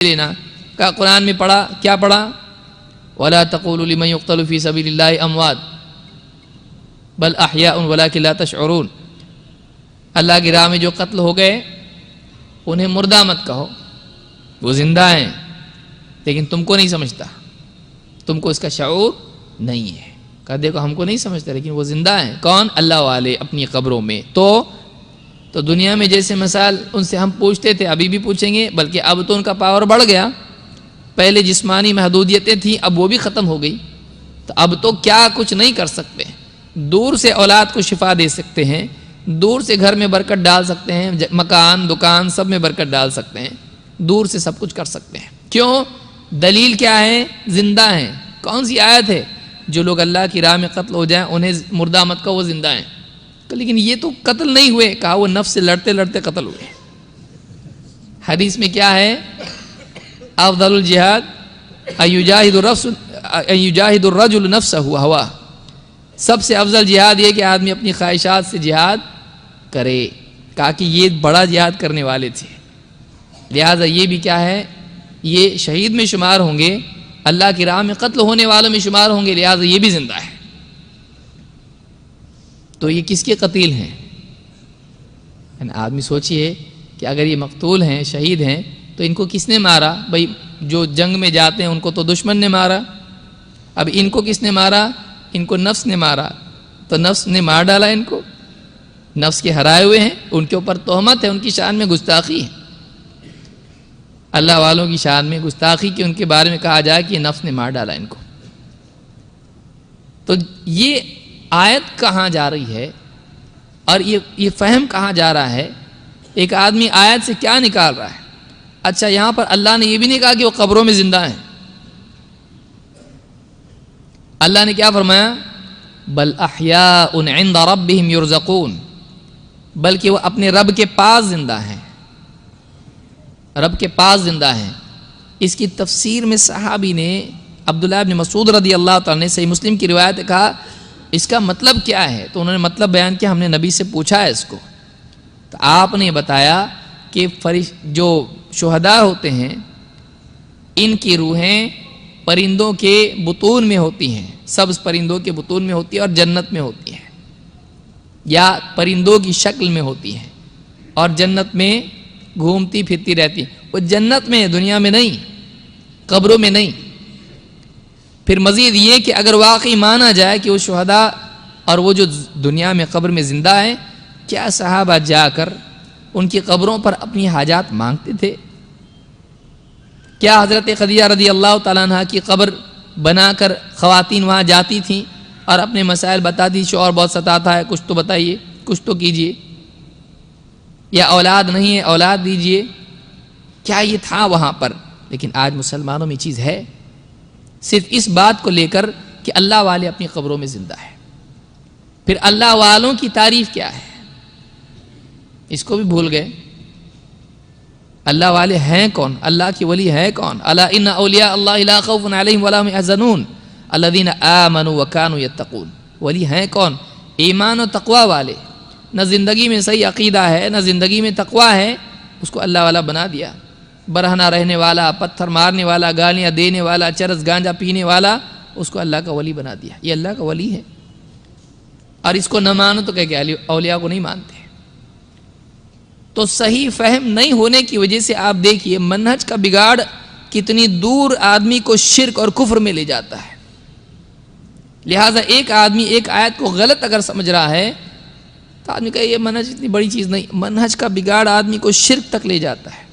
لینا. کہا قرآن میں پڑھا, کیا پڑھا؟ وَلَا تَقُولُوا لِمَنْ يُقْتَلُ فِي سَبِيلِ اللَّهِ أَمْوَاتٌ بَلْ أَحْيَاءٌ وَلَكِنْ لَا تَشْعُرُونَ. اللہ کی راہ میں جو قتل ہو گئے انہیں مردہ مت کہو, وہ زندہ ہیں, لیکن تم کو نہیں سمجھتا, تم کو اس کا شعور نہیں ہے. کہا دیکھو ہم کو نہیں سمجھتا لیکن وہ زندہ ہیں. کون؟ اللہ والے اپنی قبروں میں. تو دنیا میں جیسے مثال ان سے ہم پوچھتے تھے, ابھی بھی پوچھیں گے, بلکہ اب تو ان کا پاور بڑھ گیا. پہلے جسمانی محدودیتیں تھیں, اب وہ بھی ختم ہو گئی. تو اب تو کیا کچھ نہیں کر سکتے. دور سے اولاد کو شفا دے سکتے ہیں, دور سے گھر میں برکت ڈال سکتے ہیں, مکان دکان سب میں برکت ڈال سکتے ہیں, دور سے سب کچھ کر سکتے ہیں. کیوں؟ دلیل کیا ہے؟ زندہ ہیں. کون سی آیت ہے؟ جو لوگ اللہ کی راہ میں قتل ہو جائیں انہیں مردہ مت کہو, وہ زندہ ہیں. لیکن یہ تو قتل نہیں ہوئے. کہا وہ نفس سے لڑتے لڑتے قتل ہوئے. حدیث میں کیا ہے؟ افضل الجہاد ان یجاہد الرجل نفسہ ہوا. سب سے افضل جہاد یہ کہ آدمی اپنی خواہشات سے جہاد کرے. کہا کہ یہ بڑا جہاد کرنے والے تھے, لہٰذا یہ بھی کیا ہے, یہ شہید میں شمار ہوں گے, اللہ کی راہ میں قتل ہونے والوں میں شمار ہوں گے, لہٰذا یہ بھی زندہ ہے. تو یہ کس کے قتیل ہیں؟ آدمی سوچئے کہ اگر یہ مقتول ہیں, شہید ہیں, تو ان کو کس نے مارا؟ بھئی جو جنگ میں جاتے ہیں ان کو تو دشمن نے مارا. اب ان کو کس نے مارا؟ ان کو نفس نے مارا. تو نفس نے مار ڈالا ان کو, نفس کے ہرائے ہوئے ہیں, ان کے اوپر تہمت ہے, ان کی شان میں گستاخی ہے. اللہ والوں کی شان میں گستاخی کہ ان کے بارے میں کہا جائے کہ یہ نفس نے مار ڈالا ان کو. تو یہ آیت کہاں جا رہی ہے اور یہ فہم کہاں جا رہا ہے؟ ایک آدمی آیت سے کیا نکال رہا ہے؟ اچھا یہاں پر اللہ نے یہ بھی نہیں کہا کہ وہ قبروں میں زندہ ہیں. اللہ نے کیا فرمایا؟ بل احیاء عند ربهم یرزقون, بلکہ وہ اپنے رب کے پاس زندہ ہیں, رب کے پاس زندہ ہیں. اس کی تفسیر میں صحابی نے عبداللہ ابن مسعود رضی اللہ تعالیٰ نے صحیح مسلم کی روایت ہے, کہا اس کا مطلب کیا ہے؟ تو انہوں نے مطلب بیان کیا, ہم نے نبی سے پوچھا ہے اس کو, تو آپ نے بتایا کہ جو شہداء ہوتے ہیں ان کی روحیں پرندوں کے بطون میں ہوتی ہیں, سبز پرندوں کے بطون میں ہوتی ہیں اور جنت میں ہوتی ہیں, یا پرندوں کی شکل میں ہوتی ہیں اور جنت میں گھومتی پھرتی رہتی ہیں. وہ جنت میں, دنیا میں نہیں, قبروں میں نہیں. پھر مزید یہ کہ اگر واقعی مانا جائے کہ وہ شہداء اور وہ جو دنیا میں قبر میں زندہ ہیں, کیا صحابہ جا کر ان کی قبروں پر اپنی حاجات مانگتے تھے؟ کیا حضرت خدیجہ رضی اللہ تعالیٰ عنہ کی قبر بنا کر خواتین وہاں جاتی تھیں اور اپنے مسائل بتاتی, شوہر بہت ستاتا ہے, کچھ تو بتائیے, کچھ تو کیجئے, یا اولاد نہیں ہے اولاد دیجئے؟ کیا یہ تھا وہاں پر؟ لیکن آج مسلمانوں میں چیز ہے صرف اس بات کو لے کر کہ اللہ والے اپنی قبروں میں زندہ ہے. پھر اللہ والوں کی تعریف کیا ہے اس کو بھی بھول گئے. اللہ والے ہیں کون؟ اللہ کی ولی ہے کون؟ الا ان اولیاء اللہ لا خوف علیہم ولا هم يحزنون الذین آمنوا وكانوا يتقون. ولی ہیں کون؟ ایمان و تقوی والے. نہ زندگی میں صحیح عقیدہ ہے, نہ زندگی میں تقوی ہے, اس کو اللہ والا بنا دیا. برہنہ رہنے والا, پتھر مارنے والا, گالیاں دینے والا, چرس گانجا پینے والا, اس کو اللہ کا ولی بنا دیا. یہ اللہ کا ولی ہے. اور اس کو نہ مانو تو کہ اولیاء کو نہیں مانتے. تو صحیح فہم نہیں ہونے کی وجہ سے آپ دیکھیے منہج کا بگاڑ کتنی دور آدمی کو شرک اور کفر میں لے جاتا ہے. لہٰذا ایک آدمی ایک آیت کو غلط اگر سمجھ رہا ہے تو آدمی کہے یہ منہج اتنی بڑی چیز نہیں. منہج کا بگاڑ آدمی کو شرک تک لے جاتا ہے.